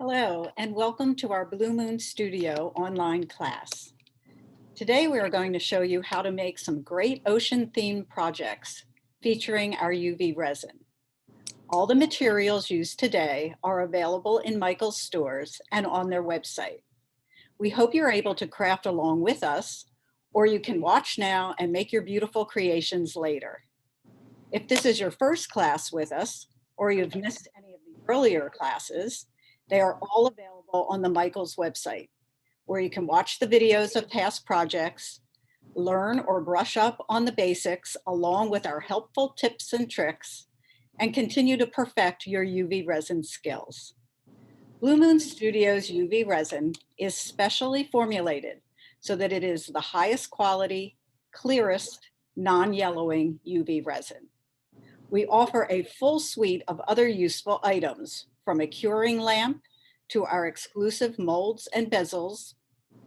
Hello, and welcome to our Blue Moon Studio online class. Today we are going to show you how to make some great ocean-themed projects featuring our UV resin. All the materials used today are available in Michael's stores and on their website. We hope you're able to craft along with us, or you can watch now and make your beautiful creations later. If this is your first class with us, or you've missed any of the earlier classes, they are all available on the Michaels website, where you can watch the videos of past projects, learn or brush up on the basics along with our helpful tips and tricks, and continue to perfect your UV resin skills. Blue Moon Studio's UV resin is specially formulated so that it is the highest quality, clearest, non-yellowing UV resin. We offer a full suite of other useful items, from a curing lamp to our exclusive molds and bezels,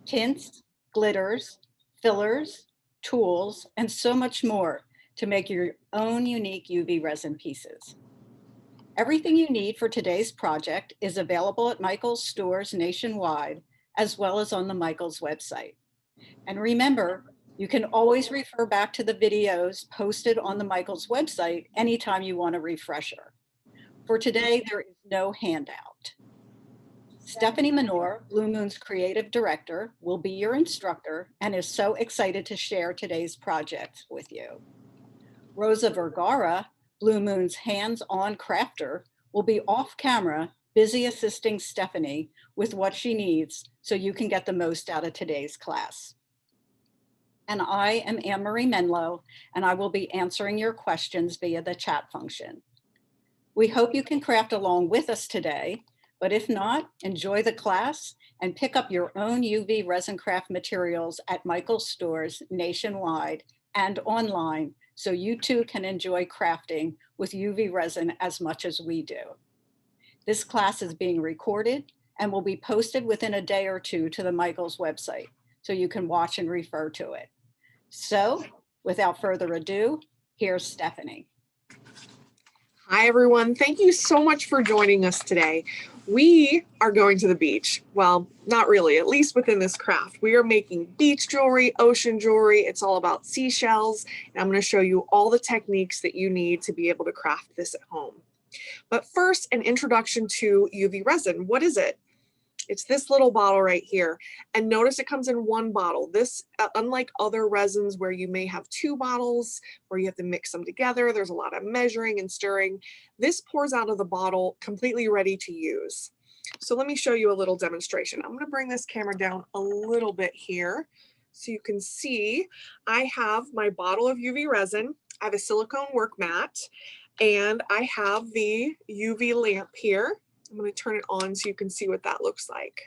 tints, glitters, fillers, tools, and so much more to make your own unique UV resin pieces. Everything you need for today's project is available at Michaels stores nationwide, as well as on the Michaels website. And remember, you can always refer back to the videos posted on the Michaels website anytime you want a refresher. For today, there is no handout. Stephanie Menor, Blue Moon's creative director, will be your instructor and is so excited to share today's project with you. Rosa Vergara, Blue Moon's hands-on crafter, will be off camera, busy assisting Stephanie with what she needs so you can get the most out of today's class. And I am Anne-Marie Menlo, and I will be answering your questions via the chat function. We hope you can craft along with us today, but if not, enjoy the class and pick up your own UV resin craft materials at Michaels stores nationwide and online so you too can enjoy crafting with UV resin as much as we do. This class is being recorded and will be posted within a day or two to the Michaels website so you can watch and refer to it. So without further ado, here's Stephanie. Hi, everyone. Thank you so much for joining us today. We are going to the beach. Well, not really, at least within this craft. We are making beach jewelry, ocean jewelry. It's all about seashells. And I'm going to show you all the techniques that you need to be able to craft this at home. But first, an introduction to UV resin. What is it? It's this little bottle right here. And notice it comes in one bottle. This, unlike other resins where you may have two bottles where you have to mix them together, there's a lot of measuring and stirring. This pours out of the bottle completely ready to use. So let me show you a little demonstration. I'm going to bring this camera down a little bit here so you can see I have my bottle of UV resin. I have a silicone work mat, and I have the UV lamp here. I'm going to turn it on so you can see what that looks like.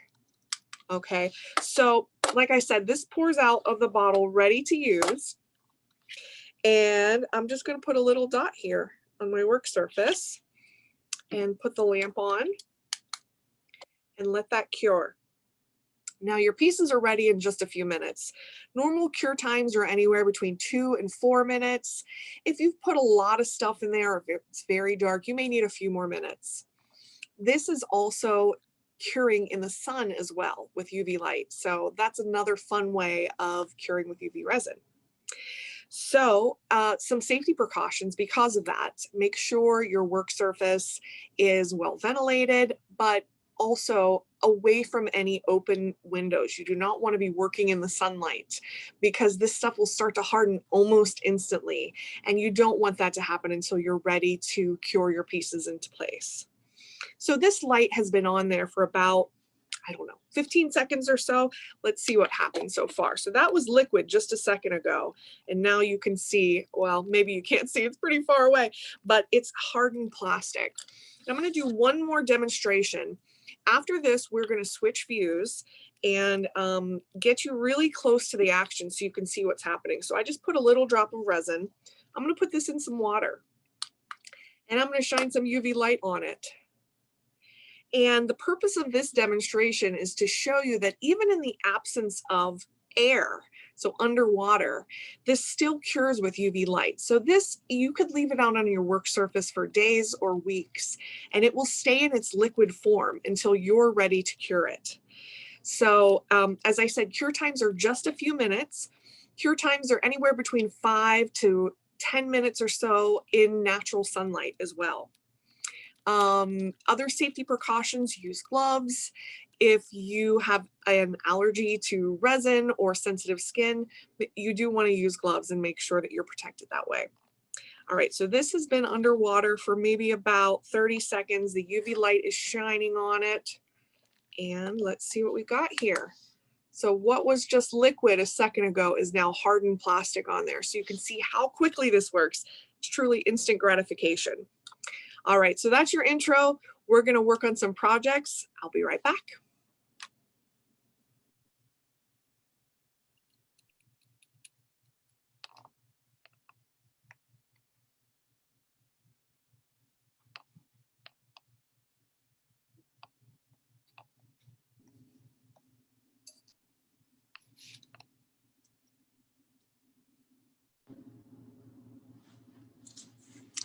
Okay, so like I said, this pours out of the bottle ready to use. And I'm just going to put a little dot here on my work surface and put the lamp on and let that cure. Now your pieces are ready in just a few minutes. Normal cure times are anywhere between 2 and 4 minutes. If you've put a lot of stuff in there, if it's very dark, you may need a few more minutes. This is also curing in the sun as well with UV light. So that's another fun way of curing with UV resin. So some safety precautions because of that. Make sure your work surface is well ventilated, but also away from any open windows. You do not want to be working in the sunlight because this stuff will start to harden almost instantly. And you don't want that to happen until you're ready to cure your pieces into place. So this light has been on there for about, I don't know, 15 seconds or so. Let's see what happened so far. So that was liquid just a second ago. And now you can see, well, maybe you can't see, it's pretty far away, but it's hardened plastic. I'm going to do one more demonstration. After this, we're going to switch views and get you really close to the action so you can see what's happening. So I just put a little drop of resin. I'm going to put this in some water and I'm going to shine some UV light on it. And the purpose of this demonstration is to show you that even in the absence of air, so underwater, this still cures with UV light. So this, you could leave it out on your work surface for days or weeks, and it will stay in its liquid form until you're ready to cure it. So as I said, cure times are just a few minutes. Cure times are anywhere between 5 to 10 minutes or so in natural sunlight as well. Other safety precautions: use gloves. If you have an allergy to resin or sensitive skin, you do want to use gloves and make sure that you're protected that way. All right, so this has been underwater for maybe about 30 seconds. The UV light is shining on it. And let's see what we got here. So what was just liquid a second ago is now hardened plastic on there. So you can see how quickly this works. It's truly instant gratification. All right, so that's your intro. We're gonna work on some projects. I'll be right back.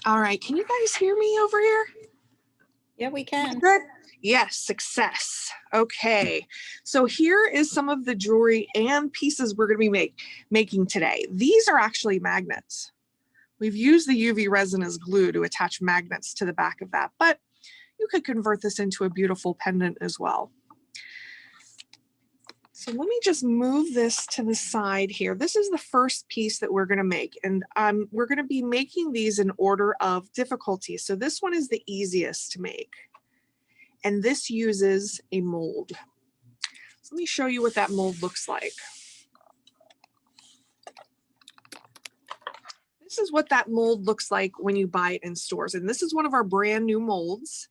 All right, can you guys hear me over here? Yeah, we can. Good. Yes, success. Okay, so here is some of the jewelry and pieces we're going to be making today. These are actually magnets. We've used the UV resin as glue to attach magnets to the back of that, but you could convert this into a beautiful pendant as well. So let me just move this to the side here. This is the first piece that we're going to make, and we're going to be making these in order of difficulty. So this one is the easiest to make, and this uses a mold. So let me show you what that mold looks like. This is what that mold looks like when you buy it in stores, and this is one of our brand new molds.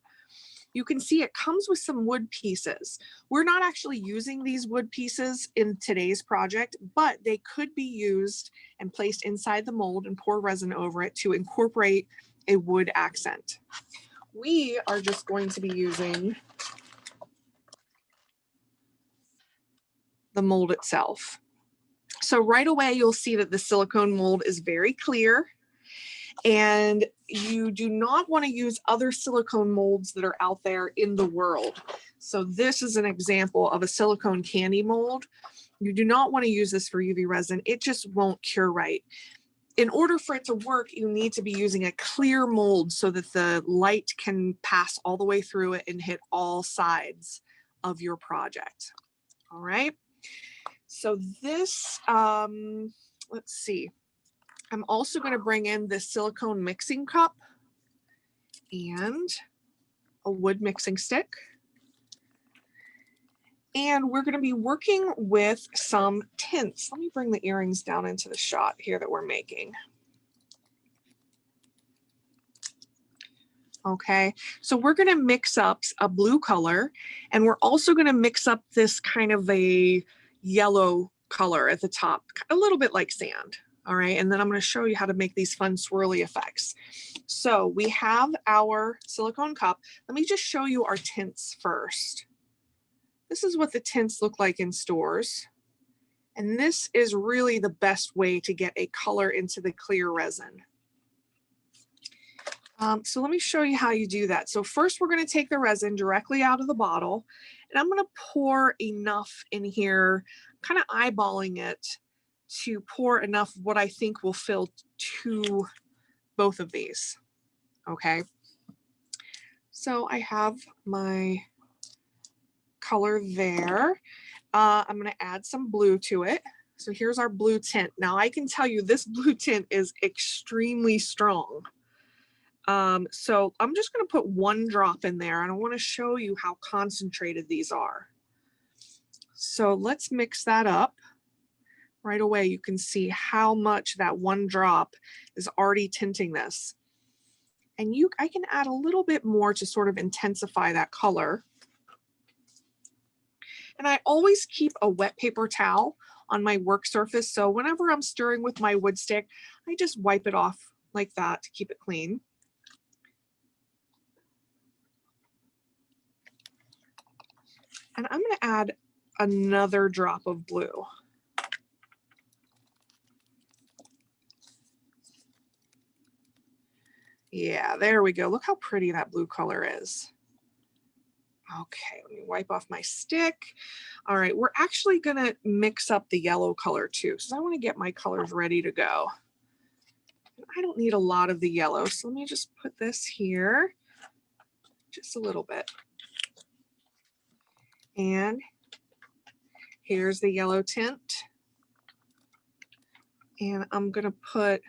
You can see it comes with some wood pieces. We're not actually using these wood pieces in today's project, but they could be used and placed inside the mold and pour resin over it to incorporate a wood accent. We are just going to be using the mold itself. So right away, you'll see that the silicone mold is very clear. And you do not want to use other silicone molds that are out there in the world. So this is an example of a silicone candy mold. You do not want to use this for UV resin. It just won't cure right. In order for it to work, you need to be using a clear mold so that the light can pass all the way through it and hit all sides of your project. All right. So this, let's see. I'm also going to bring in this silicone mixing cup and a wood mixing stick. And we're going to be working with some tints. Let me bring the earrings down into the shot here that we're making. Okay, so we're going to mix up a blue color, and we're also going to mix up this kind of a yellow color at the top, a little bit like sand. All right, and then I'm going to show you how to make these fun swirly effects. So we have our silicone cup. Let me just show you our tints first. This is what the tints look like in stores. And this is really the best way to get a color into the clear resin. So let me show you how you do that. So first we're going to take the resin directly out of the bottle, and I'm going to pour enough in here, kind of eyeballing it, to pour enough what I think will fill to both of these. Okay, so I have my color there. I'm going to add some blue to it. So here's our blue tint. Now I can tell you this blue tint is extremely strong. So I'm just going to put one drop in there, and I want to show you how concentrated these are. So let's mix that up. Right away, you can see how much that one drop is already tinting this. And I can add a little bit more to sort of intensify that color. And I always keep a wet paper towel on my work surface. So whenever I'm stirring with my wood stick, I just wipe it off like that to keep it clean. And I'm going to add another drop of blue. Yeah, there we go. Look how pretty that blue color is. Okay, let me wipe off my stick. All right, we're actually gonna mix up the yellow color too, so I wanna get my colors ready to go. I don't need a lot of the yellow, so let me just put this here, just a little bit. And here's the yellow tint. And I'm gonna put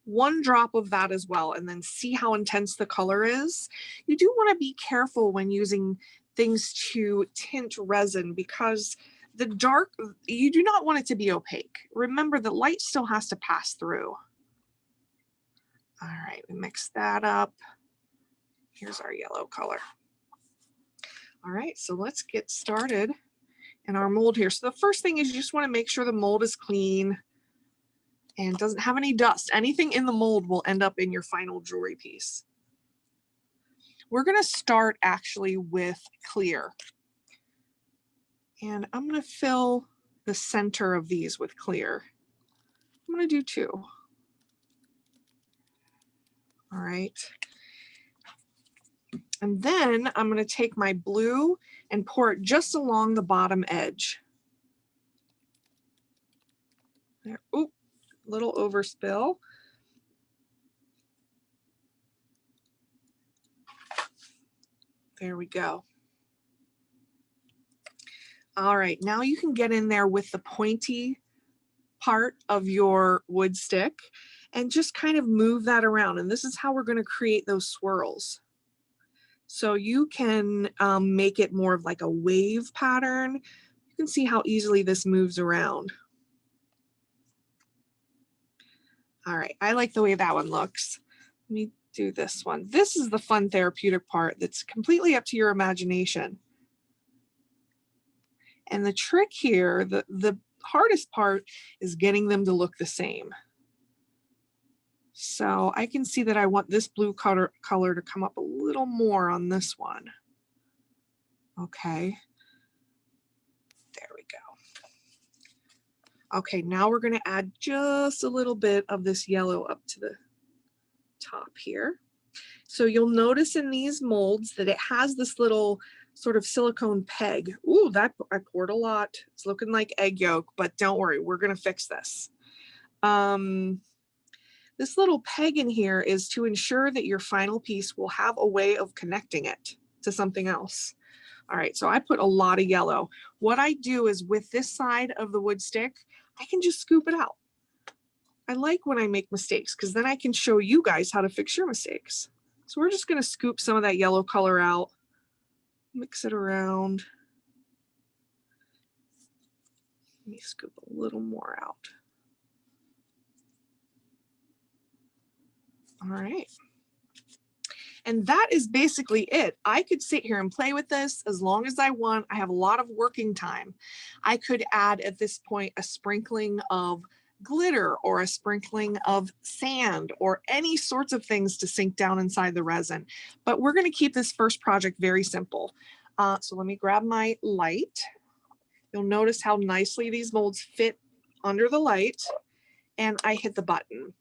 1 drop of that as well, and then see how intense the color is. You do wanna be careful when using things to tint resin because the dark, you do not want it to be opaque. Remember, the light still has to pass through. All right, we mix that up. Here's our yellow color. All right, so let's get started in our mold here. So the first thing is you just wanna make sure the mold is clean and doesn't have any dust. Anything in the mold will end up in your final jewelry piece. We're gonna start actually with clear. And I'm gonna fill the center of these with clear. I'm gonna do 2. All right. And then I'm gonna take my blue and pour it just along the bottom edge. There, oop, little overspill. There we go. All right, now you can get in there with the pointy part of your wood stick and just kind of move that around. And this is how we're going to create those swirls. So you can make it more of like a wave pattern. You can see how easily this moves around. All right, I like the way that one looks. Let me do this one. This is the fun therapeutic part that's completely up to your imagination. And the trick here, the hardest part is getting them to look the same. So I can see that I want this blue color to come up a little more on this one. Okay. There we go. Okay, now we're going to add just a little bit of this yellow up to the top here. So you'll notice in these molds that it has this little sort of silicone peg. Ooh, that I poured a lot. It's looking like egg yolk, but don't worry, we're going to fix this. This little peg in here is to ensure that your final piece will have a way of connecting it to something else. All right, so I put a lot of yellow. What I do is with this side of the wood stick, I can just scoop it out. I like when I make mistakes because then I can show you guys how to fix your mistakes. So we're just gonna scoop some of that yellow color out, mix it around. Let me scoop a little more out. All right. And that is basically it. I could sit here and play with this as long as I want. I have a lot of working time. I could add at this point a sprinkling of glitter or a sprinkling of sand or any sorts of things to sink down inside the resin. But we're going to keep this first project very simple. So let me grab my light. You'll notice how nicely these molds fit under the light, and I hit the button.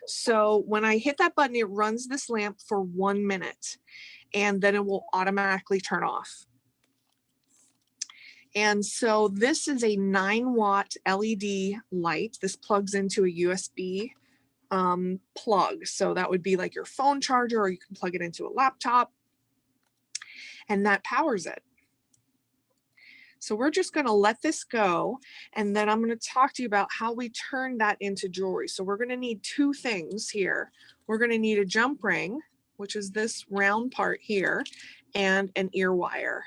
So when I hit that button, it runs this lamp for 1 minute, and then it will automatically turn off. And so this is a 9-watt LED light. This plugs into a USB plug. So that would be like your phone charger, or you can plug it into a laptop, and that powers it. So we're just going to let this go, and then I'm going to talk to you about how we turn that into jewelry. So we're going to need 2 things here. We're going to need a jump ring, which is this round part here, and an ear wire.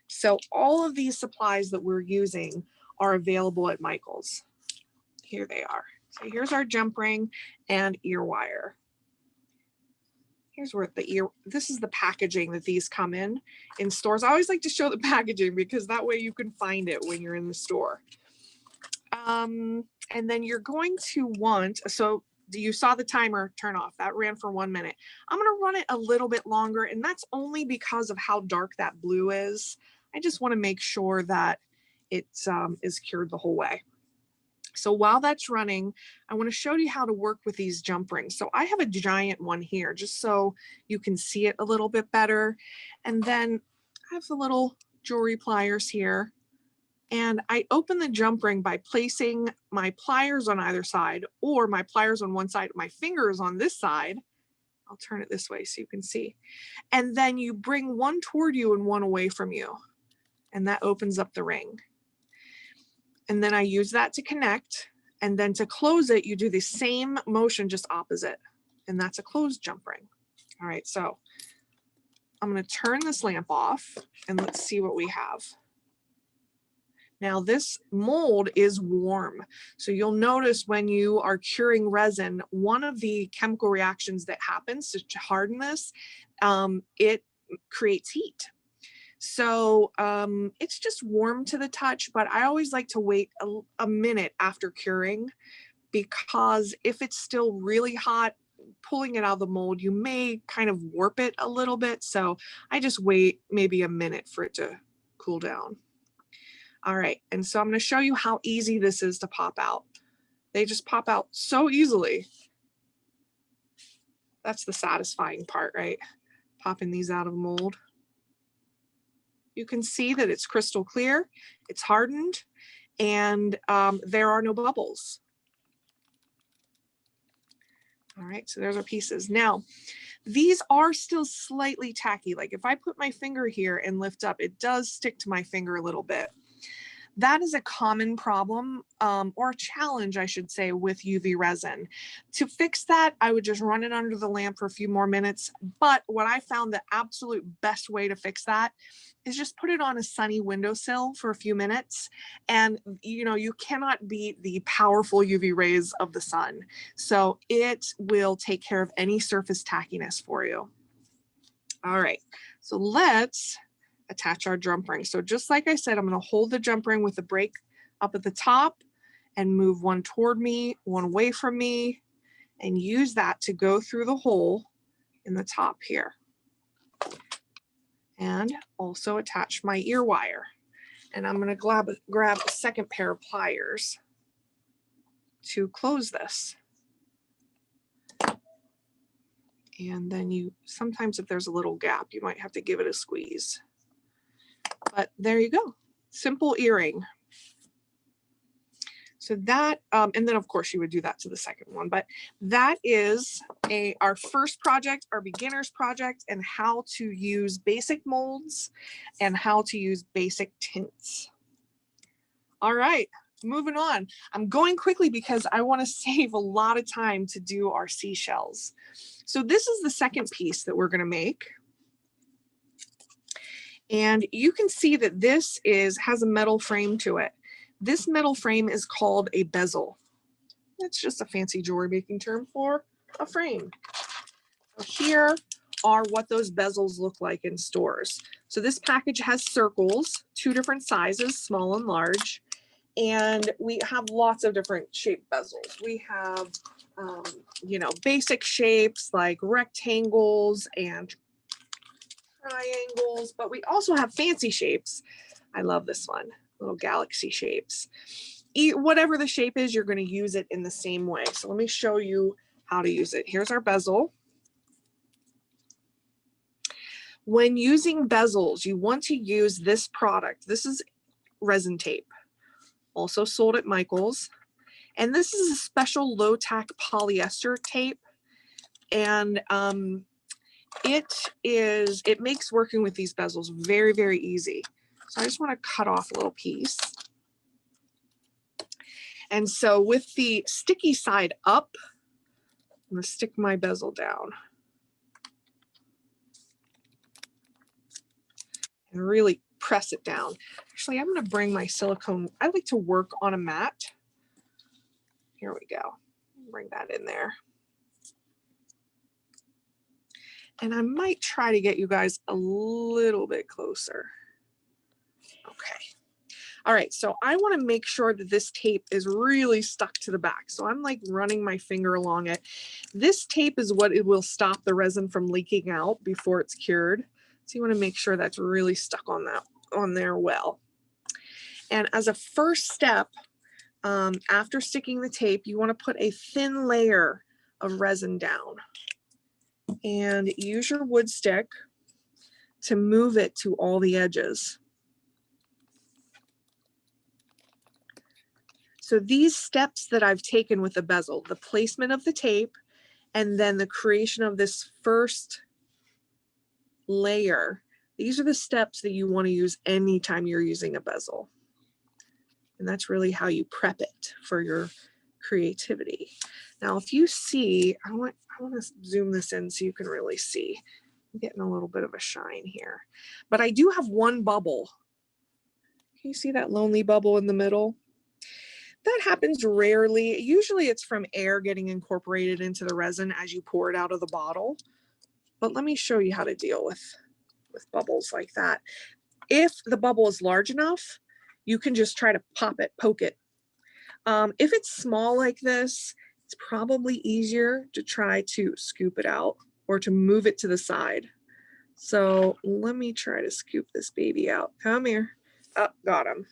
So all of these supplies that we're using are available at Michael's. Here they are. So here's our jump ring and ear wire. Here's where this is the packaging that these come in stores. I always like to show the packaging because that way you can find it when you're in the store. And then you're going to want, so you saw the timer turn off. That ran for 1 minute. I'm going to run it a little bit longer, and that's only because of how dark that blue is. I just want to make sure that it is cured the whole way. So while that's running, I want to show you how to work with these jump rings. So I have a giant one here just so you can see it a little bit better. And then I have the little jewelry pliers here. And I open the jump ring by placing my pliers on either side, or my pliers on one side, my fingers on this side. I'll turn it this way so you can see. And then you bring one toward you and one away from you. And that opens up the ring. And then I use that to connect. And then to close it, you do the same motion, just opposite. And that's a closed jump ring. All right, so I'm going to turn this lamp off and let's see what we have. Now this mold is warm. So you'll notice when you are curing resin, one of the chemical reactions that happens to harden this, it creates heat. So it's just warm to the touch, but I always like to wait a minute after curing, because if it's still really hot, pulling it out of the mold, you may kind of warp it a little bit. So I just wait maybe a minute for it to cool down. All right, and so I'm going to show you how easy this is to pop out. They just pop out so easily. That's the satisfying part, right? Popping these out of the mold. You can see that it's crystal clear, it's hardened, and there are no bubbles. All right, so there's our pieces. Now, these are still slightly tacky. Like if I put my finger here and lift up, it does stick to my finger a little bit. That is a common problem or a challenge, I should say, with UV resin. To fix that, I would just run it under the lamp for a few more minutes. But what I found the absolute best way to fix that is just put it on a sunny windowsill for a few minutes. And you cannot beat the powerful UV rays of the sun. So it will take care of any surface tackiness for you. All right, so let's attach our jump ring. So just like I said, I'm going to hold the jump ring with the break up at the top and move one toward me, one away from me, and use that to go through the hole in the top here. And also attach my ear wire. And I'm going to grab a second pair of pliers to close this. And then sometimes if there's a little gap, you might have to give it a squeeze. But there you go, simple earring. So that, and then of course you would do that to the second one, but that is our first project, our beginner's project, and how to use basic molds and how to use basic tints. All right, moving on. I'm going quickly because I want to save a lot of time to do our seashells. So this is the second piece that we're going to make. And you can see that this has a metal frame to it. This metal frame is called a bezel. That's just a fancy jewelry making term for a frame. So here are what those bezels look like in stores. So this package has circles, 2 different sizes, small and large. And we have lots of different shaped bezels. We have, basic shapes like rectangles and triangles, but we also have fancy shapes. I love this one, little galaxy shapes. Whatever the shape is, you're going to use it in the same way. So let me show you how to use it. Here's our bezel. When using bezels, you want to use this product. This is resin tape, also sold at Michael's. And this is a special low-tack polyester tape. And it makes working with these bezels very, very easy. So I just want to cut off a little piece. And so with the sticky side up, I'm going to stick my bezel down. And really press it down. Actually, I'm going to bring my silicone. I like to work on a mat. Here we go. Bring that in there. And I might try to get you guys a little bit closer. Okay. All right, so I want to make sure that this tape is really stuck to the back. So I'm like running my finger along it. This tape is what it will stop the resin from leaking out before it's cured. So you want to make sure that's really stuck on there well. And as a first step, after sticking the tape, you want to put a thin layer of resin down and use your wood stick to move it to all the edges. So these steps that I've taken with the bezel, the placement of the tape, and then the creation of this first layer, these are the steps that you want to use anytime you're using a bezel. And that's really how you prep it for your creativity. Now, if you see, I want to zoom this in so you can really see. I'm getting a little bit of a shine here, but I do have one bubble. Can you see that lonely bubble in the middle? That happens rarely. Usually it's from air getting incorporated into the resin as you pour it out of the bottle. But let me show you how to deal with bubbles like that. If the bubble is large enough, you can just try to pop it, poke it. If it's small like this, it's probably easier to try to scoop it out or to move it to the side. So let me try to scoop this baby out. Come here. Oh, got him.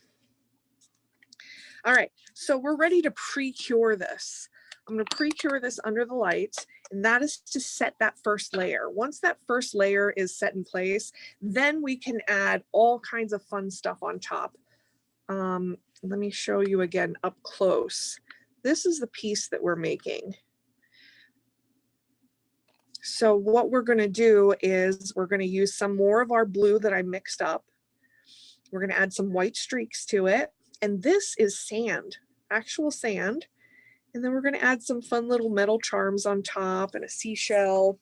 All right, so we're ready to pre-cure this. I'm going to pre-cure this under the lights, and that is to set that first layer. Once that first layer is set in place, then we can add all kinds of fun stuff on top. Let me show you again up close. This is the piece that we're making. So what we're going to do is we're going to use some more of our blue that I mixed up. We're going to add some white streaks to it. And this is sand, actual sand. And then we're going to add some fun little metal charms on top and a seashell.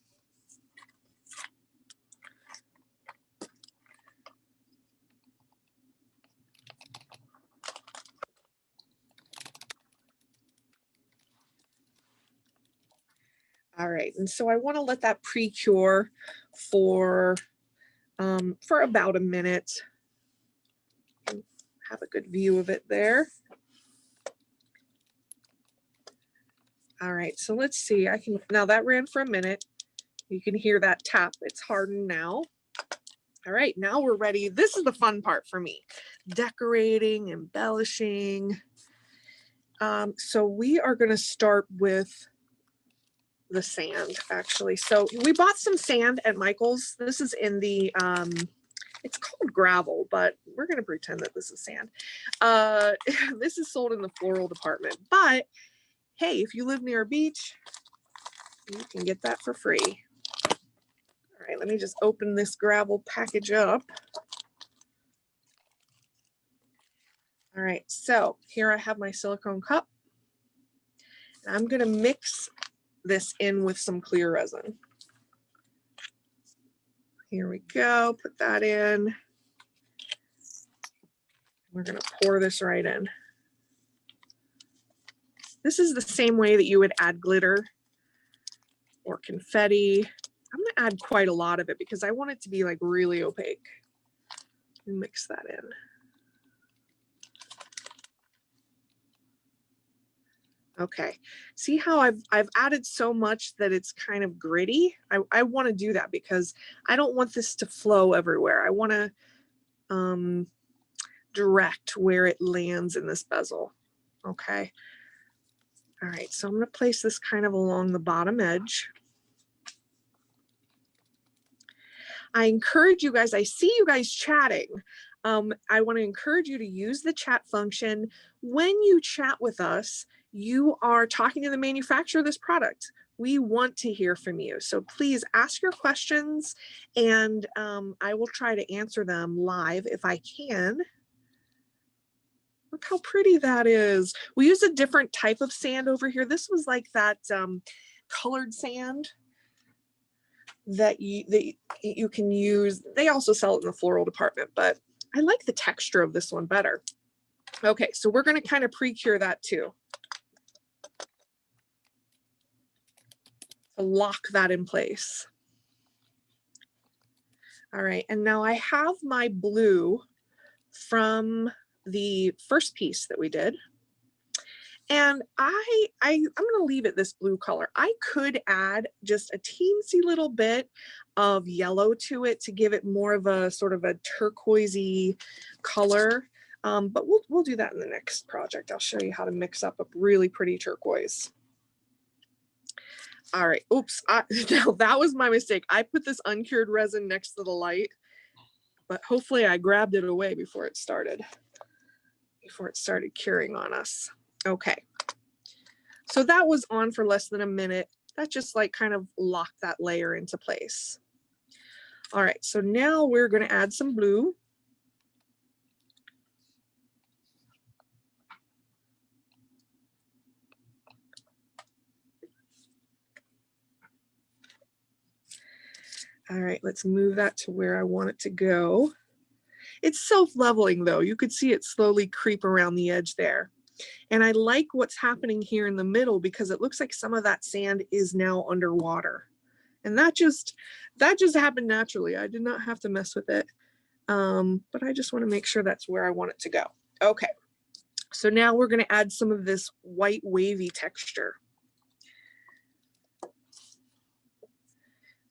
All right, and so I want to let that pre-cure for about a minute. Have a good view of it there. All right, so let's see. Now that ran for a minute. You can hear that tap. It's hardened now. All right, now we're ready. This is the fun part for me. Decorating, embellishing. So we are going to start with the sand, actually. So we bought some sand at Michael's. This is in the, it's called gravel, but we're going to pretend that this is sand. This is sold in the floral department. But hey, if you live near a beach, you can get that for free. All right, let me just open this gravel package up. All right, so here I have my silicone cup. I'm going to mix this in with some clear resin. Here we go, put that in. We're going to pour this right in. This is the same way that you would add glitter or confetti. I'm going to add quite a lot of it because I want it to be like really opaque. And mix that in. Okay, see how I've added so much that it's kind of gritty? I want to do that because I don't want this to flow everywhere. I want to direct where it lands in this bezel. Okay. All right, so I'm going to place this kind of along the bottom edge. I encourage you guys, I see you guys chatting. I want to encourage you to use the chat function. When you chat with us, you are talking to the manufacturer of this product. We want to hear from you. So please ask your questions and I will try to answer them live if I can. Look how pretty that is. We use a different type of sand over here. This was like that colored sand that you can use. They also sell it in the floral department, but I like the texture of this one better. Okay, so we're going to kind of pre-cure that too. To lock that in place. All right, and now I have my blue from the first piece that we did. And I'm going to leave it this blue color. I could add just a teensy little bit of yellow to it to give it more of a sort of a turquoisey color. But we'll do that in the next project. I'll show you how to mix up a really pretty turquoise. All right, oops, now that was my mistake. I put this uncured resin next to the light, but hopefully I grabbed it away before it started curing on us. Okay, so that was on for less than a minute. That just like kind of locked that layer into place. All right, so now we're going to add some blue. All right, let's move that to where I want it to go. It's self-leveling though. You could see it slowly creep around the edge there. And I like what's happening here in the middle because it looks like some of that sand is now underwater. And that just happened naturally. I did not have to mess with it. But I just want to make sure that's where I want it to go. Okay, so now we're going to add some of this white wavy texture.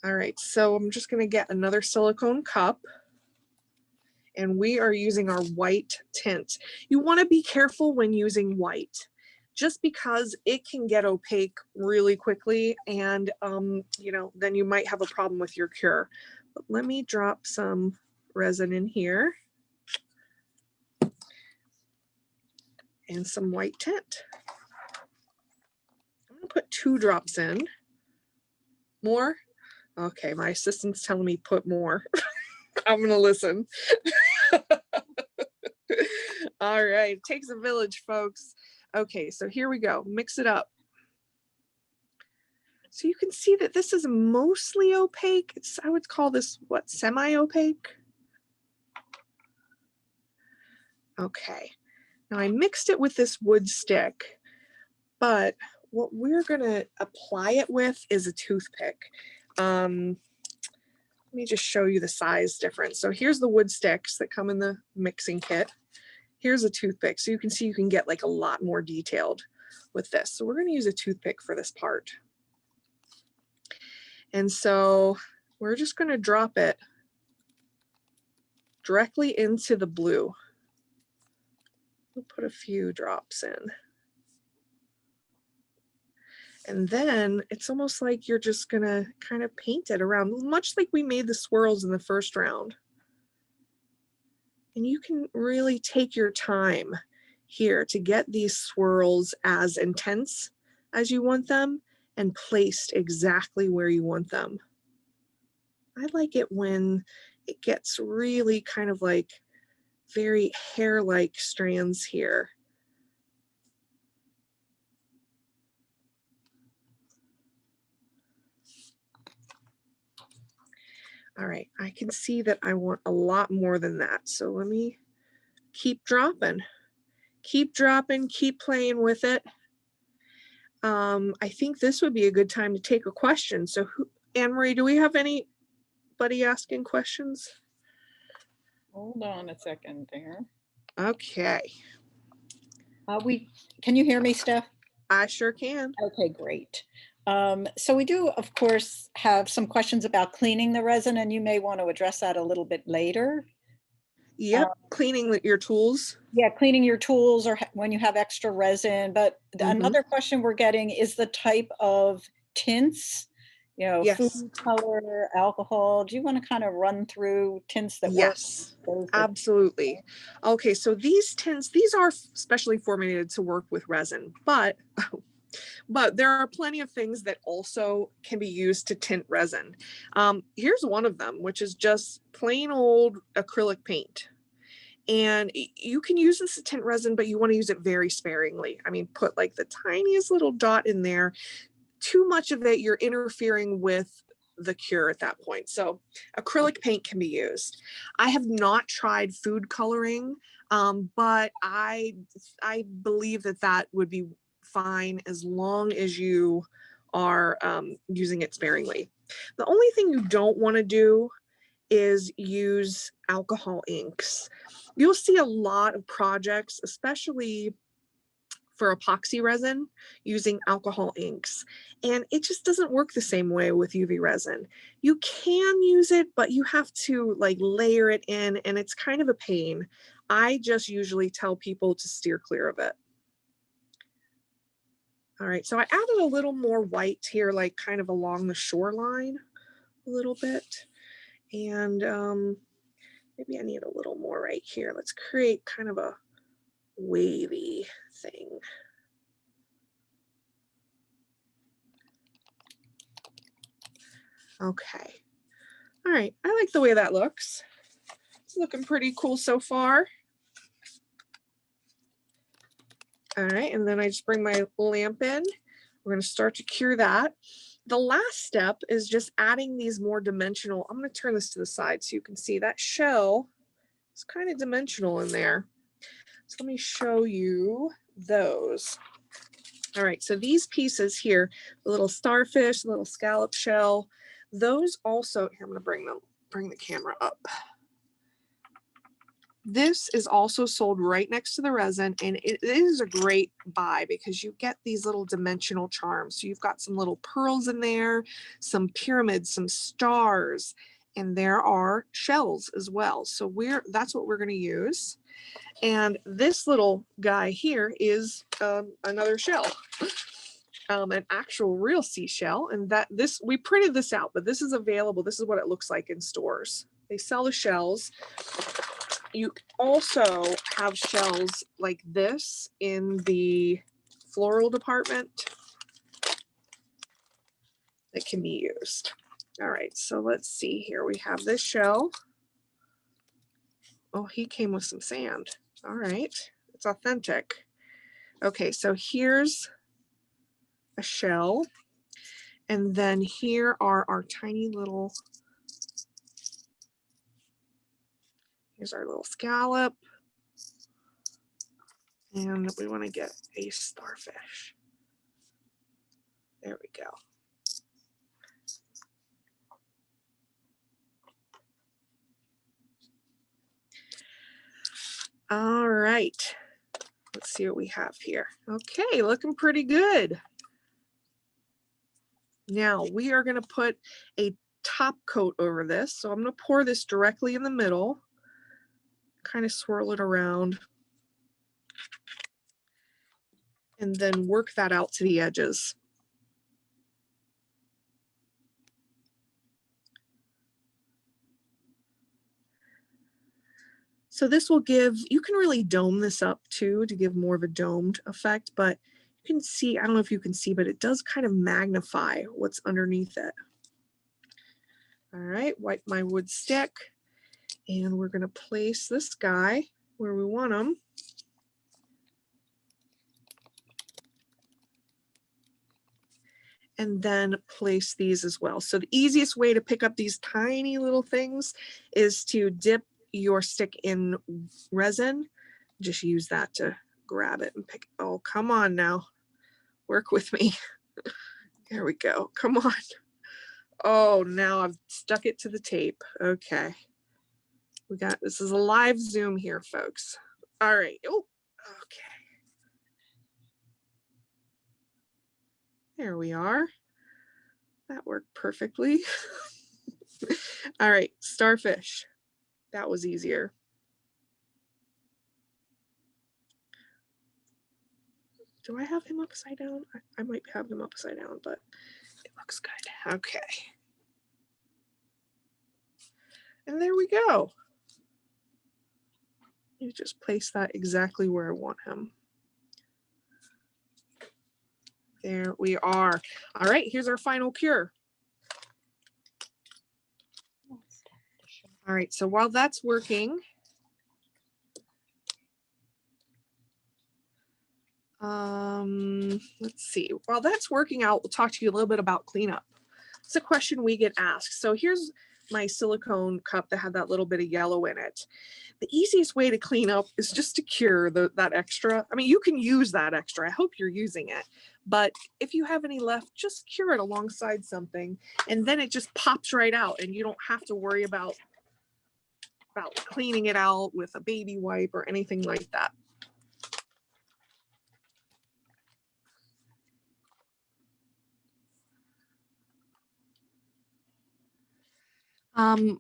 All right, so I'm just going to get another silicone cup. And we are using our white tint. You want to be careful when using white, just because it can get opaque really quickly, and you know, then you might have a problem with your cure. But let me drop some resin in here and some white tint. I'm going to put 2 drops in. More? Okay, my assistant's telling me put more. I'm going to listen. All right, it takes a village, folks. Okay, so here we go. Mix it up. So you can see that this is mostly opaque. I would call this, what, semi-opaque? Okay, now I mixed it with this wood stick, but what we're gonna apply it with is a toothpick. Let me just show you the size difference. So here's the wood sticks that come in the mixing kit. Here's a toothpick. So you can see you can get like a lot more detailed with this. So we're going to use a toothpick for this part. And so we're just going to drop it directly into the blue. We'll put a few drops in. And then it's almost like you're just going to kind of paint it around, much like we made the swirls in the first round. And you can really take your time here to get these swirls as intense as you want them and placed exactly where you want them. I like it when it gets really kind of like very hair-like strands here. All right, I can see that I want a lot more than that. So let me keep dropping, keep playing with it. I think this would be a good time to take a question. So Anne-Marie, do we have anybody asking questions? Hold on a second there. Okay. Can you hear me, Steph? I sure can. Okay, great. So we do, of course, have some questions about cleaning the resin, and you may want to address that a little bit later. Yep, cleaning your tools. Yeah, cleaning your tools or when you have extra resin. But another question we're getting is the type of tints, you know, yes. Food color, alcohol. Do you want to kind of run through tints that yes, work? Absolutely. Okay, so these tints, these are specially formulated to work with resin, but there are plenty of things that also can be used to tint resin. Here's one of them, which is just plain old acrylic paint. And you can use this to tint resin, but you want to use it very sparingly. I mean, put like the tiniest little dot in there. Too much of it, you're interfering with the cure at that point. So acrylic paint can be used. I have not tried food coloring, but I believe that would be fine as long as you are using it sparingly. The only thing you don't want to do is use alcohol inks. You'll see a lot of projects, especially for epoxy resin, using alcohol inks, and it just doesn't work the same way with UV resin. You can use it, but you have to like layer it in, and it's kind of a pain. I just usually tell people to steer clear of it. All right, so I added a little more white here, like kind of along the shoreline a little bit. And maybe I need a little more right here. Let's create kind of a wavy thing. Okay. All right, I like the way that looks. It's looking pretty cool so far. All right, and then I just bring my lamp in. We're going to start to cure that. The last step is just adding these more dimensional. I'm going to turn this to the side so you can see that shell is kind of dimensional in there. So let me show you those. All right, so these pieces here, the little starfish, the little scallop shell, those also, here I'm going to bring the camera up. This is also sold right next to the resin, and it is a great buy because you get these little dimensional charms. So you've got some little pearls in there, some pyramids, some stars, and there are shells as well. So that's what we're going to use. And this little guy here is another shell, an actual real seashell. And we printed this out, but this is available. This is what it looks like in stores. They sell the shells. You also have shells like this in the floral department that can be used. All right, so let's see here. We have this shell. Oh, he came with some sand. All right, it's authentic. Okay, so here's a shell. And then here are our tiny little, here's our little scallop. And we want to get a starfish. There we go. All right, let's see what we have here. Okay, looking pretty good. Now we are going to put a top coat over this. So I'm going to pour this directly in the middle, kind of swirl it around, and then work that out to the edges. So this will give, you can really dome this up too to give more of a domed effect, but you can see, I don't know if you can see, but it does kind of magnify what's underneath it. All right, wipe my wood stick, and we're going to place this guy where we want him. And then place these as well. So the easiest way to pick up these tiny little things is to dip your stick in resin. Just use that to grab it and pick. Oh, come on now. Work with me. There we go. Come on. Oh, now I've stuck it to the tape. Okay. This is a live Zoom here, folks. All right. Oh, okay. There we are. That worked perfectly. All right, starfish. That was easier. Do I have him upside down? I might have him upside down, but it looks good. Okay. And there we go. You just place that exactly where I want him. There we are. All right, here's our final cure. All right, so while that's working, let's see. While that's working out, we'll talk to you a little bit about cleanup. It's a question we get asked. So here's my silicone cup that had that little bit of yellow in it. The easiest way to clean up is just to cure that extra. I mean, you can use that extra. I hope you're using it. But if you have any left, just cure it alongside something, and then it just pops right out, and you don't have to worry about cleaning it out with a baby wipe or anything like that.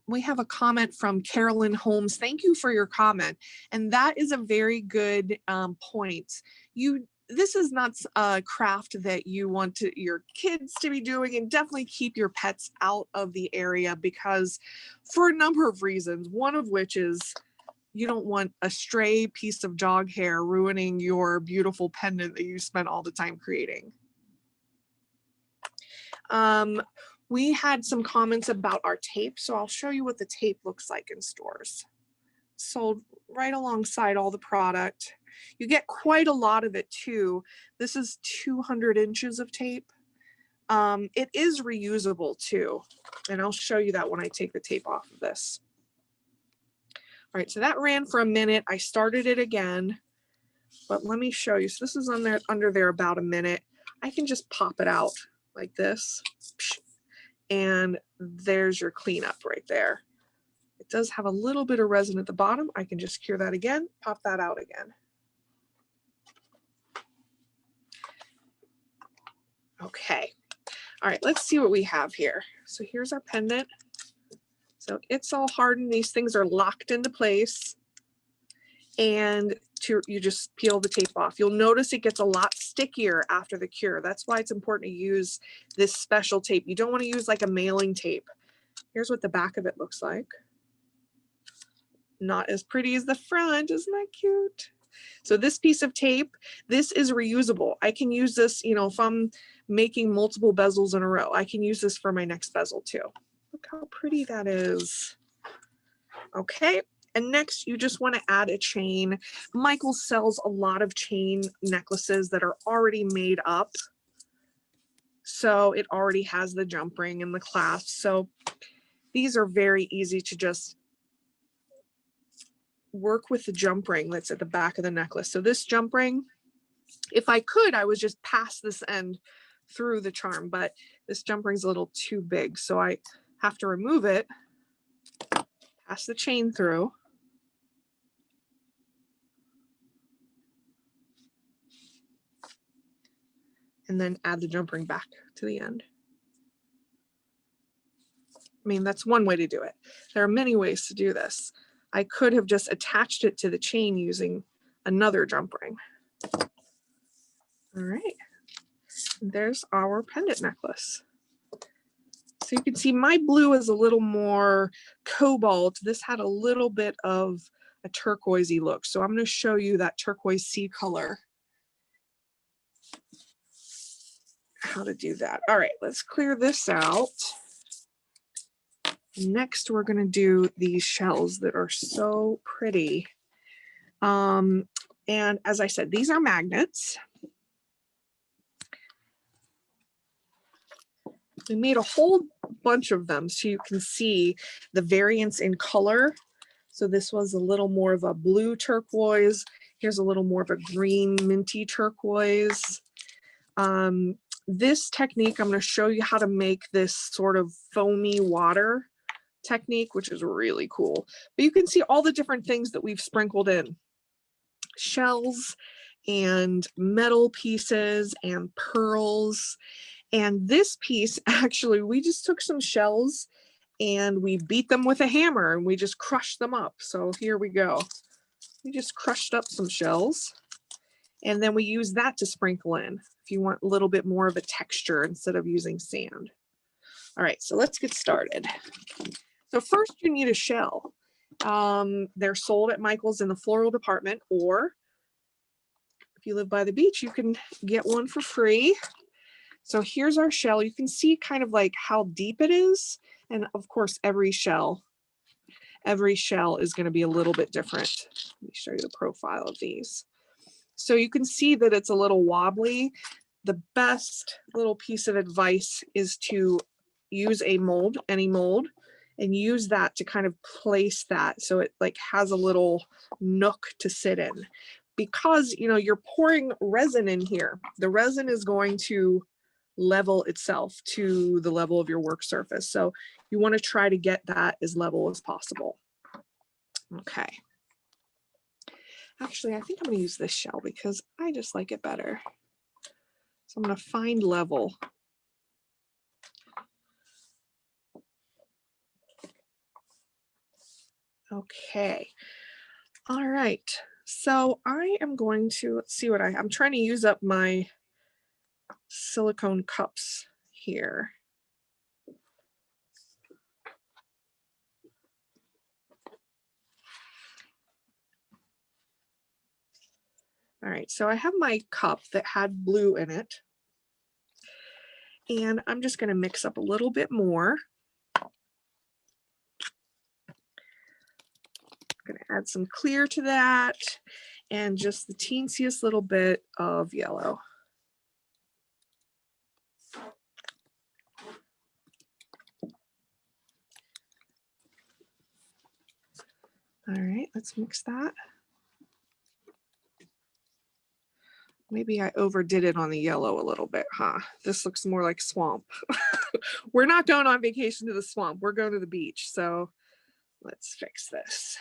We have a comment from Carolyn Holmes. Thank you for your comment. And that is a very good point. This is not a craft that you want your kids to be doing, and definitely keep your pets out of the area because for a number of reasons, one of which is you don't want a stray piece of dog hair ruining your beautiful pendant that you spent all the time creating. We had some comments about our tape, so I'll show you what the tape looks like in stores. Sold right alongside all the product. You get quite a lot of it too. This is 200 inches of tape. It is reusable too, and I'll show you that when I take the tape off of this. All right, so that ran for a minute. I started it again, but let me show you. So this is under there about a minute. I can just pop it out like this. And there's your cleanup right there. It does have a little bit of resin at the bottom. I can just cure that again, pop that out again. Okay. All right, let's see what we have here. So here's our pendant. So it's all hardened. These things are locked into place. And you just peel the tape off. You'll notice it gets a lot stickier after the cure. That's why it's important to use this special tape. You don't want to use like a mailing tape. Here's what the back of it looks like. Not as pretty as the front, isn't that cute? So this piece of tape, this is reusable. I can use this, you know, if I'm making multiple bezels in a row, I can use this for my next bezel too. Look how pretty that is. Okay. And next, you just want to add a chain. Michaels sells a lot of chain necklaces that are already made up. So it already has the jump ring and the clasp. So these are very easy to just work with the jump ring that's at the back of the necklace. So this jump ring, if I could, I would just pass this end through the charm, but this jump ring's a little too big. So I have to remove it, pass the chain through. And then add the jump ring back to the end. I mean, that's one way to do it. There are many ways to do this. I could have just attached it to the chain using another jump ring. All right, there's our pendant necklace. So you can see my blue is a little more cobalt. This had a little bit of a turquoisey look. So I'm going to show you that turquoise sea color. How to do that. All right, let's clear this out. Next, we're going to do these shells that are so pretty. And as I said, these are magnets. We made a whole bunch of them so you can see the variance in color. So this was a little more of a blue turquoise. Here's a little more of a green minty turquoise. This technique, I'm going to show you how to make this sort of foamy water technique, which is really cool. But you can see all the different things that we've sprinkled in. Shells and metal pieces and pearls. And this piece, actually, we just took some shells and we beat them with a hammer and we just crushed them up. So here we go. We just crushed up some shells. And then we use that to sprinkle in if you want a little bit more of a texture instead of using sand. All right, so let's get started. So first you need a shell. They're sold at Michael's in the floral department, or if you live by the beach, you can get one for free. So here's our shell. You can see kind of like how deep it is. And of course, every shell is going to be a little bit different. Let me show you the profile of these. So you can see that it's a little wobbly. The best little piece of advice is to use a mold, any mold, and use that to kind of place that so it like has a little nook to sit in. Because, you know, you're pouring resin in here. The resin is going to level itself to the level of your work surface. So you want to try to get that as level as possible. Okay. Actually, I think I'm going to use this shell because I just like it better. So I'm going to find level. Okay. All right. So I am going to, let's see what I'm trying to use up my silicone cups here. All right, so I have my cup that had blue in it. And I'm just going to mix up a little bit more. I'm going to add some clear to that and just the teensiest little bit of yellow. All right, let's mix that. Maybe I overdid it on the yellow a little bit, huh? This looks more like swamp. We're not going on vacation to the swamp. We're going to the beach. So let's fix this.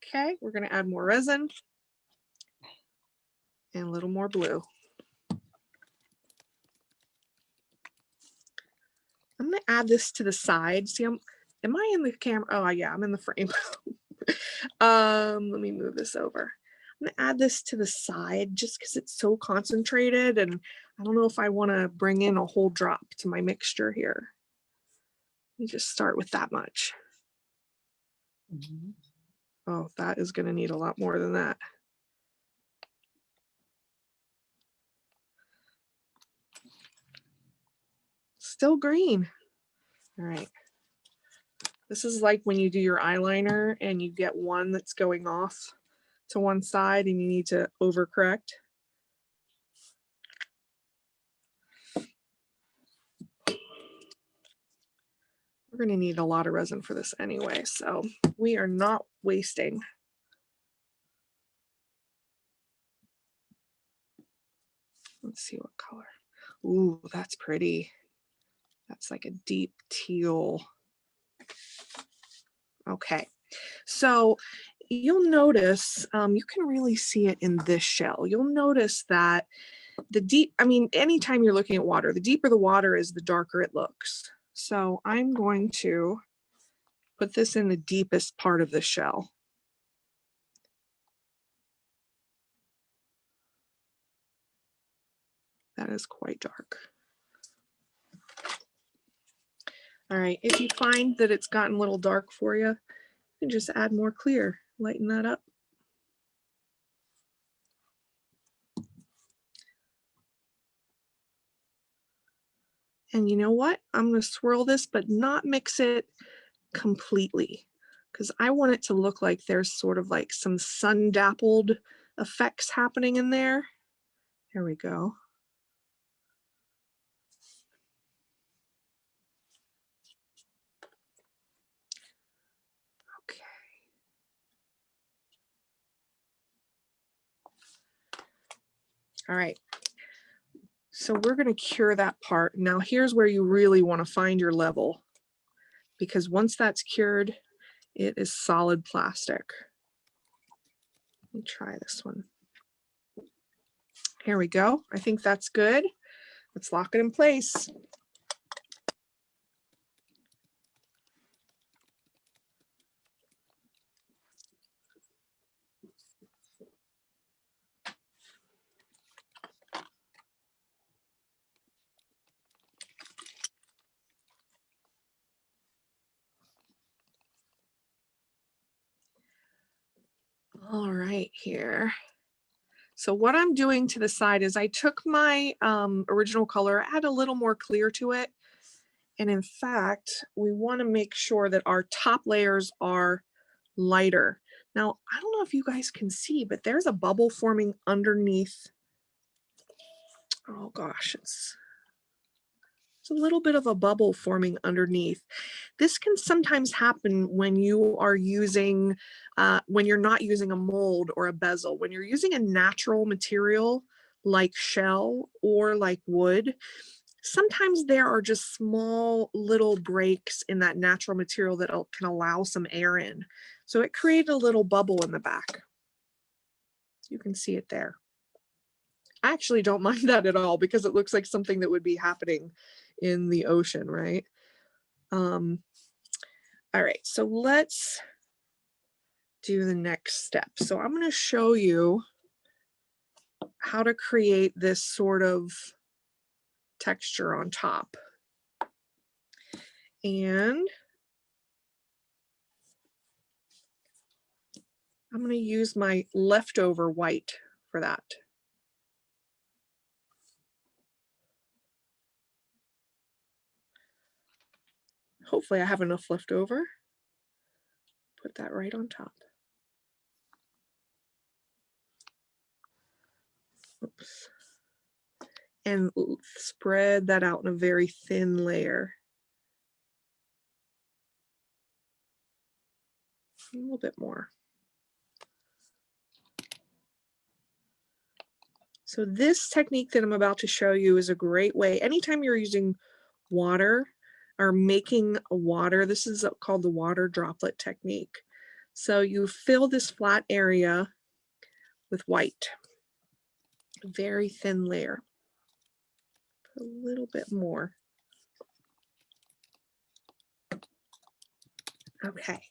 Okay, we're going to add more resin and a little more blue. I'm going to add this to the side. See, am I in the camera? Oh, yeah, I'm in the frame. Let me move this over. I'm going to add this to the side just because it's so concentrated, and I don't know if I want to bring in a whole drop to my mixture here. Let me just start with that much. Oh, that is going to need a lot more than that. Still green. All right. This is like when you do your eyeliner and you get one that's going off to one side and you need to overcorrect. We're going to need a lot of resin for this anyway, so we are not wasting. Let's see what color. Ooh, that's pretty. That's like a deep teal. Okay, so you'll notice, you can really see it in this shell. You'll notice that anytime you're looking at water, the deeper the water is, the darker it looks. So I'm going to put this in the deepest part of the shell. That is quite dark. All right, if you find that it's gotten a little dark for you, you can just add more clear, lighten that up. And you know what? I'm going to swirl this, but not mix it completely, because I want it to look like there's sort of like some sun dappled effects happening in there. There we go. Okay. All right. So we're going to cure that part. Now here's where you really want to find your level, because once that's cured, it is solid plastic. Let me try this one. Here we go. I think that's good. Let's lock it in place. All right, here. So what I'm doing to the side is I took my original color, add a little more clear to it. And in fact, we want to make sure that our top layers are lighter. Now, I don't know if you guys can see, but there's a bubble forming underneath. Oh gosh, it's a little bit of a bubble forming underneath. This can sometimes happen when you are using, when you're not using a mold or a bezel. When you're using a natural material like shell or like wood, sometimes there are just small little breaks in that natural material that can allow some air in. So it created a little bubble in the back. You can see it there. I actually don't mind that at all, because it looks like something that would be happening in the ocean, right? All right, so let's do the next step. So I'm going to show you how to create this sort of texture on top. And I'm going to use my leftover white for that. Hopefully I have enough left over. Put that right on top. Oops. And spread that out in a very thin layer. A little bit more. So this technique that I'm about to show you is a great way. Anytime you're using water or making a water, this is called the water droplet technique. So you fill this flat area with white, a very thin layer. Put a little bit more. Okay,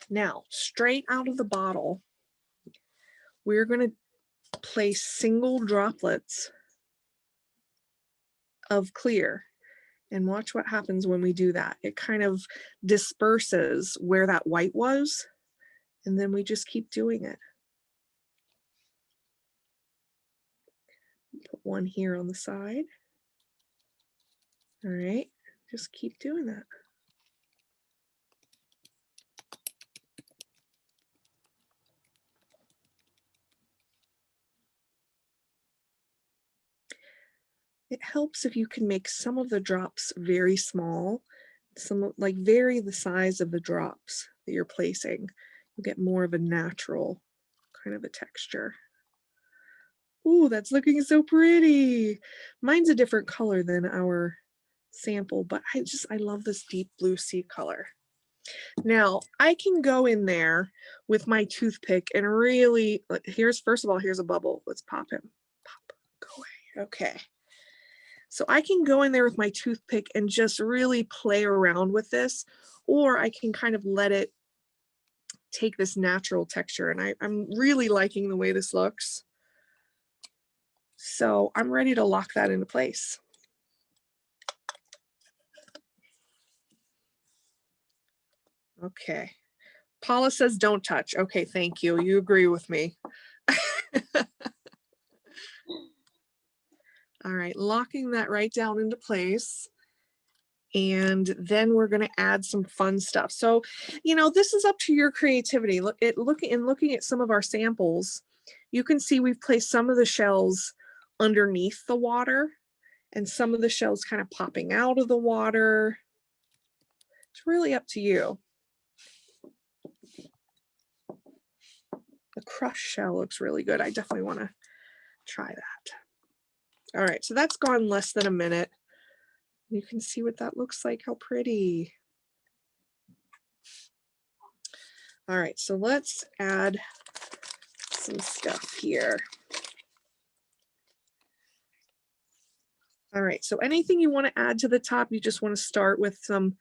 now straight out of the bottle, we're going to place single droplets of clear, and watch what happens when we do that. It kind of disperses where that white was, and then we just keep doing it. Put one here on the side. All right, just keep doing that. It helps if you can make some of the drops very small, like vary the size of the drops that you're placing. You'll get more of a natural kind of a texture. Ooh, that's looking so pretty. Mine's a different color than our sample, but I love this deep blue sea color. Now I can go in there with my toothpick and really, first of all, here's a bubble. Let's pop him. Pop, go away. Okay. So I can go in there with my toothpick and just really play around with this, or I can kind of let it take this natural texture. And I'm really liking the way this looks. So I'm ready to lock that into place. Okay. Paula says don't touch. Okay, thank you. You agree with me. All right, locking that right down into place. And then we're going to add some fun stuff. So, you know, this is up to your creativity. Looking at some of our samples, you can see we've placed some of the shells underneath the water and some of the shells kind of popping out of the water. It's really up to you. The crushed shell looks really good. I definitely want to try that. All right, so that's gone less than a minute. You can see what that looks like. How pretty. All right, so let's add some stuff here. All right, so anything you want to add to the top, you just want to start with some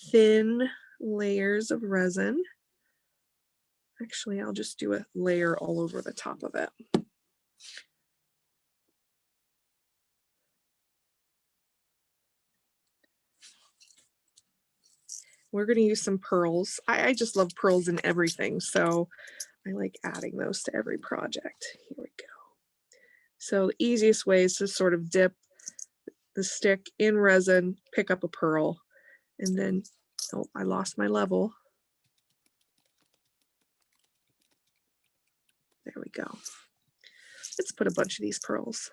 thin layers of resin. Actually, I'll just do a layer all over the top of it. We're going to use some pearls. I just love pearls in everything, so I like adding those to every project. Here we go. So the easiest way is to sort of dip the stick in resin, pick up a pearl, and then, oh, I lost my level. There we go. Let's put a bunch of these pearls.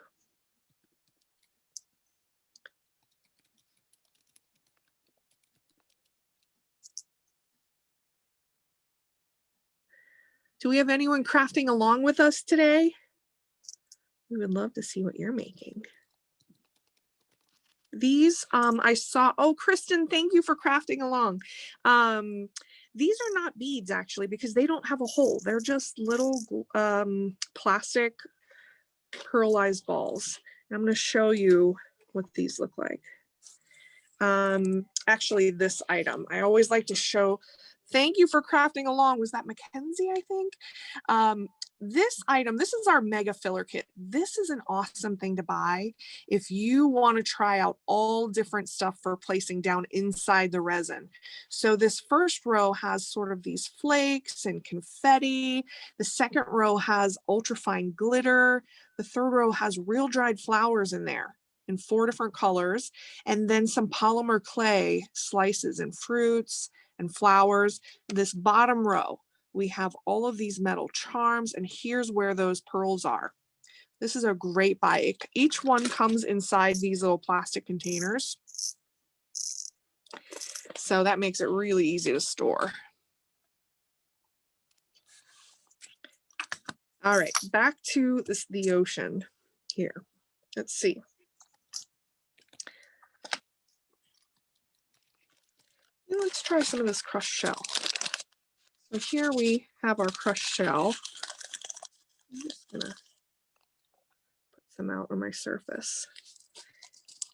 Do we have anyone crafting along with us today? We would love to see what you're making. These, I saw, oh, Kristen, thank you for crafting along. These are not beads actually, because they don't have a hole. They're just little plastic pearlized balls. And I'm going to show you what these look like. actually this item. I always like to show, thank you for crafting along. Was that Mackenzie, I think? This item, this is our mega filler kit. This is an awesome thing to buy if you want to try out all different stuff for placing down inside the resin. So this first row has sort of these flakes and confetti. The second row has ultrafine glitter. The third row has real dried flowers in there in 4 different colors, and then some polymer clay slices and fruits and flowers. This bottom row, we have all of these metal charms, and here's where those pearls are. This is a great buy. Each one comes inside these little plastic containers, so that makes it really easy to store. All right, back to the ocean here. Let's see. Let's try some of this crushed shell. So here we have our crushed shell. I'm just gonna put some out on my surface.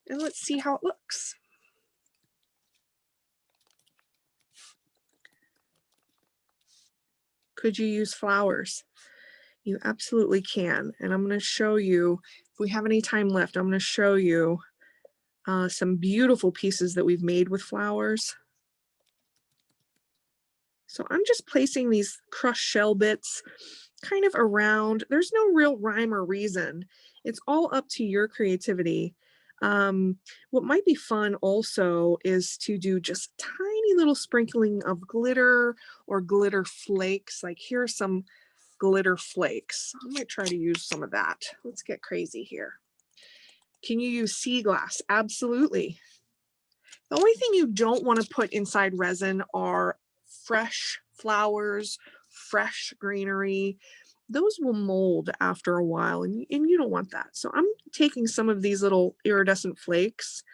And let's see how it looks. Could you use flowers? You absolutely can. And I'm going to show you, if we have any time left, I'm going to show you some beautiful pieces that we've made with flowers. So I'm just placing these crushed shell bits kind of around. There's no real rhyme or reason. It's all up to your creativity. What might be fun also is to do just tiny little sprinkling of glitter or glitter flakes. Like here's some glitter flakes. I might try to use some of that. Let's get crazy here. Can you use sea glass? Absolutely. The only thing you don't want to put inside resin are fresh flowers, fresh greenery. Those will mold after a while, and you don't want that. So I'm taking some of these little iridescent flakes,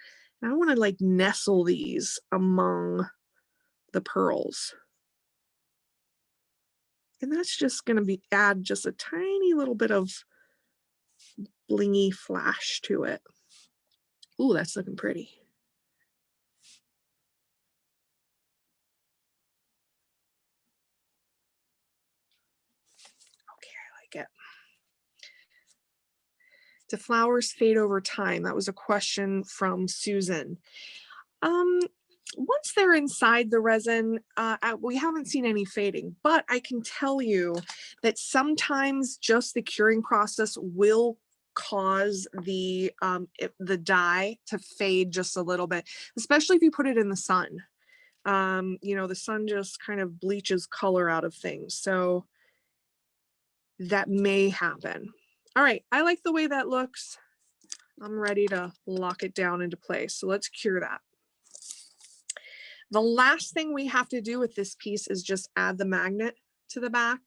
and I want to like nestle these among the pearls. And that's just going to add just a tiny little bit of blingy flash to it. Ooh, that's looking pretty. Okay, I like it. Do flowers fade over time? That was a question from Susan. Once they're inside the resin, we haven't seen any fading, but I can tell you that sometimes just the curing process will cause the dye to fade just a little bit, especially if you put it in the sun. You know, the sun just kind of bleaches color out of things. So that may happen. All right, I like the way that looks. I'm ready to lock it down into place. So let's cure that. The last thing we have to do with this piece is just add the magnet to the back.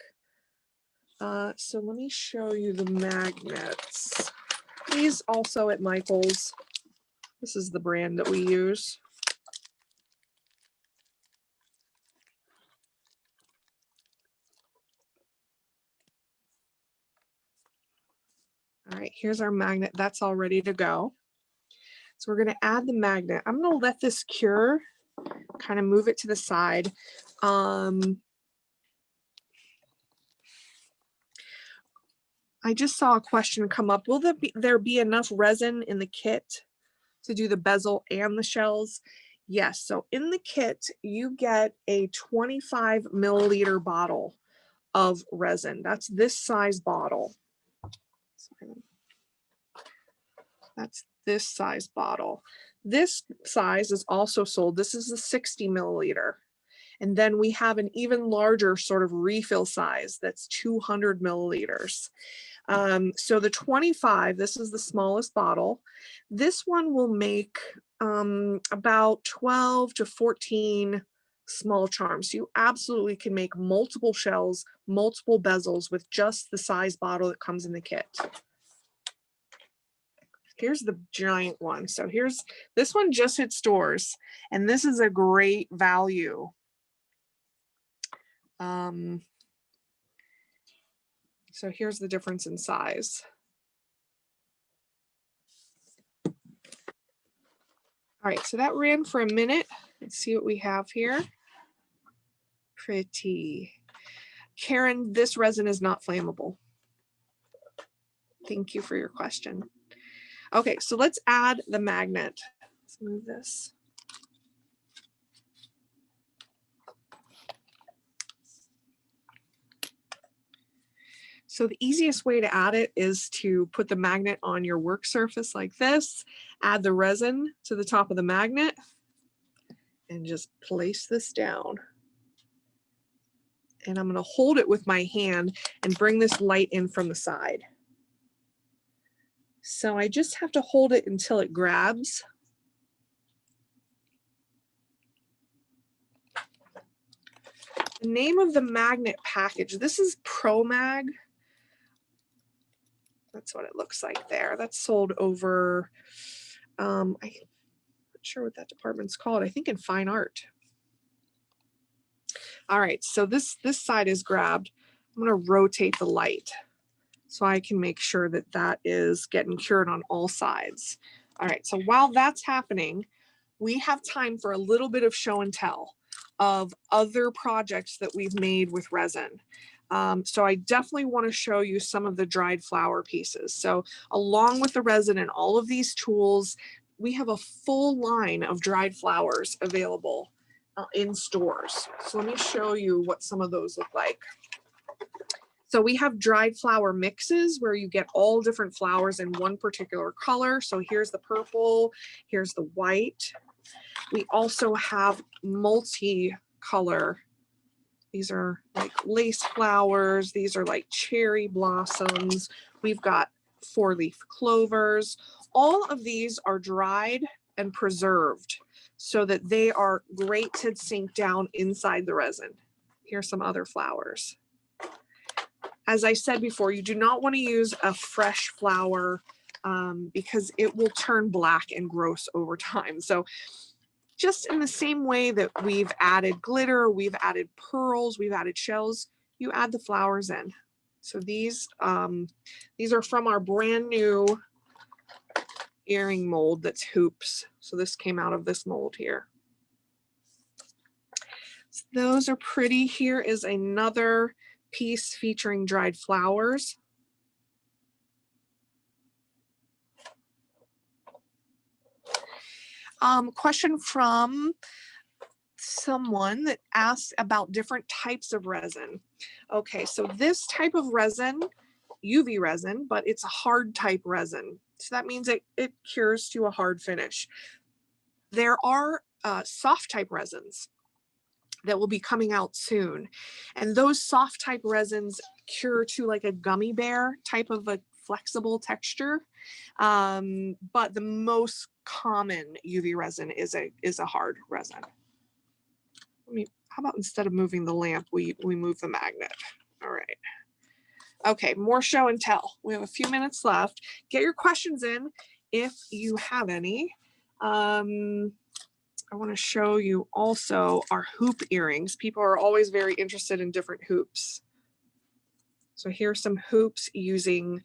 So let me show you the magnets. These also at Michael's. This is the brand that we use. All right, here's our magnet. That's all ready to go. So we're going to add the magnet. I'm going to let this cure, kind of move it to the side. I just saw a question come up. Will there be enough resin in the kit to do the bezel and the shells? Yes. So in the kit, you get a 25 milliliter bottle of resin. That's this size bottle. That's this size bottle. This size is also sold. This is the 60 milliliter. And then we have an even larger sort of refill size that's 200 milliliters. So the 25, this is the smallest bottle. This one will make about 12 to 14 small charms. You absolutely can make multiple shells, multiple bezels with just the size bottle that comes in the kit. Here's the giant one. So this one just hit stores, and this is a great value. So here's the difference in size. All right, so that ran for a minute. Let's see what we have here. Pretty. Karen, this resin is not flammable. Thank you for your question. Okay, so let's add the magnet. Let's move this. So the easiest way to add it is to put the magnet on your work surface like this, add the resin to the top of the magnet, and just place this down. And I'm going to hold it with my hand and bring this light in from the side. So I just have to hold it until it grabs. The name of the magnet package, this is Pro Mag. That's what it looks like there. That's sold over, I'm not sure what that department's called. I think in fine art. All right, so this side is grabbed. I'm going to rotate the light so I can make sure that that is getting cured on all sides. All right, so while that's happening, we have time for a little bit of show and tell of other projects that we've made with resin. So I definitely want to show you some of the dried flower pieces. So along with the resin and all of these tools, we have a full line of dried flowers available in stores. So let me show you what some of those look like. So we have dried flower mixes where you get all different flowers in one particular color. So here's the purple, here's the white. We also have multi-color. These are like lace flowers. These are like cherry blossoms. We've got 4-leaf clovers. All of these are dried and preserved so that they are great to sink down inside the resin. Here's some other flowers. As I said before, you do not want to use a fresh flower because it will turn black and gross over time. So just in the same way that we've added glitter, we've added pearls, we've added shells, you add the flowers in. So these are from our brand new earring mold that's hoops. So this came out of this mold here. So those are pretty. Here is another piece featuring dried flowers. Question from someone that asked about different types of resin. Okay, so this type of resin, UV resin, but it's a hard type resin. So that means it cures to a hard finish. There are soft type resins that will be coming out soon. And those soft type resins cure to like a gummy bear type of a flexible texture. But the most common UV resin is a hard resin. How about instead of moving the lamp, we move the magnet? All right. Okay, more show and tell. We have a few minutes left. Get your questions in if you have any. I want to show you also our hoop earrings. People are always very interested in different hoops. So here's some hoops using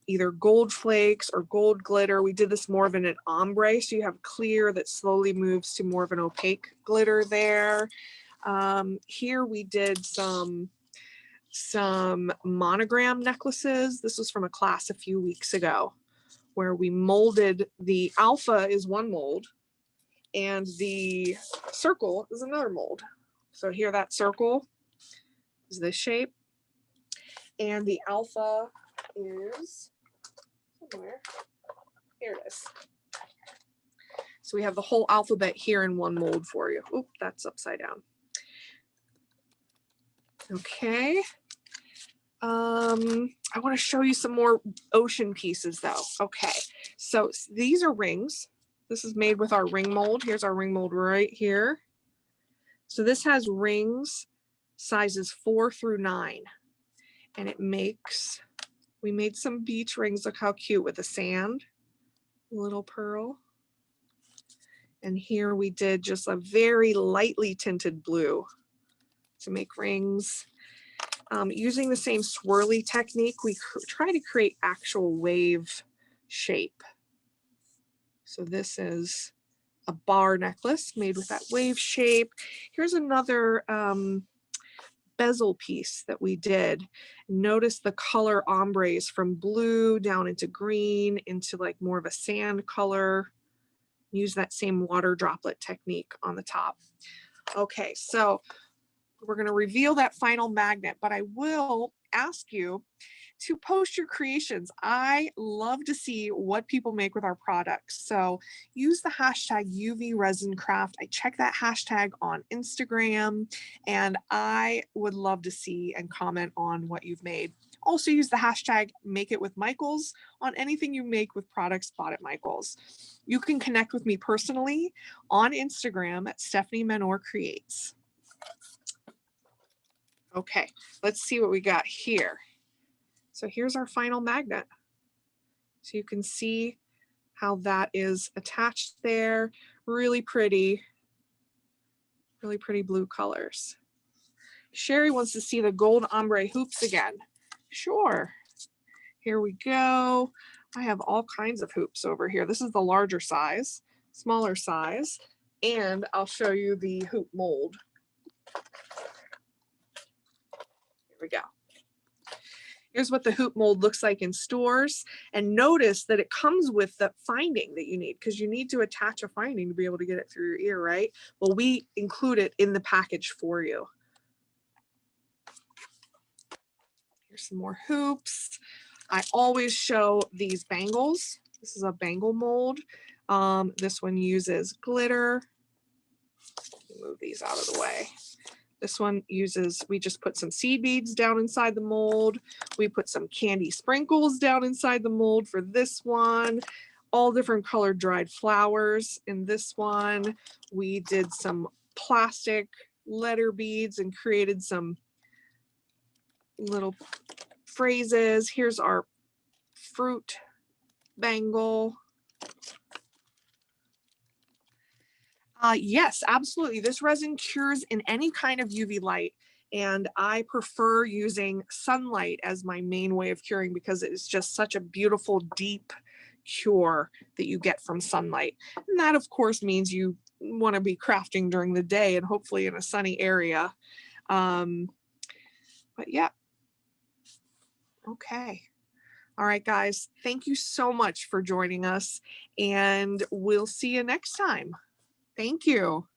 either gold flakes or gold glitter. We did this more of in an ombre, so you have clear that slowly moves to more of an opaque glitter there. Here we did some monogram necklaces. This was from a class a few weeks ago where we molded the alpha is one mold and the circle is another mold. So here that circle is this shape and the alpha is somewhere. Here it is. So we have the whole alphabet here in one mold for you. Oop, that's upside down. Okay. I want to show you some more ocean pieces though. Okay, so these are rings. This is made with our ring mold. Here's our ring mold right here. So this has rings sizes 4 through 9. And it makes, we made some beach rings. Look how cute with the sand, little pearl. And here we did just a very lightly tinted blue to make rings. Using the same swirly technique, we try to create actual wave shape. So this is a bar necklace made with that wave shape. Here's another bezel piece that we did. Notice the color ombres from blue down into green into like more of a sand color. Use that same water droplet technique on the top. Okay, so we're going to reveal that final magnet, but I will ask you to post your creations. I love to see what people make with our products. So use the hashtag UVResinCraft. I check that hashtag on Instagram, and I would love to see and comment on what you've made. Also use the hashtag MakeItWithMichaels on anything you make with products bought at Michaels. You can connect with me personally on Instagram at Stephanie Menor Creates. Okay, let's see what we got here. So here's our final magnet. So you can see how that is attached there. Really pretty blue colors. Sherry wants to see the gold ombre hoops again. Sure. Here we go. I have all kinds of hoops over here. This is the larger size, smaller size, and I'll show you the hoop mold. Here we go. Here's what the hoop mold looks like in stores. And notice that it comes with the finding that you need, because you need to attach a finding to be able to get it through your ear, right? Well, we include it in the package for you. Here's some more hoops. I always show these bangles. This is a bangle mold. This one uses glitter. Move these out of the way. This one uses, we just put some seed beads down inside the mold. We put some candy sprinkles down inside the mold for this one. All different colored dried flowers in this one. We did some plastic letter beads and created some little phrases. Here's our fruit bangle. Yes, absolutely. This resin cures in any kind of UV light, and I prefer using sunlight as my main way of curing because it's just such a beautiful, deep cure that you get from sunlight. And that, of course, means you want to be crafting during the day and hopefully in a sunny area. But yeah. Okay. All right, guys. Thank you so much for joining us, and we'll see you next time. Thank you.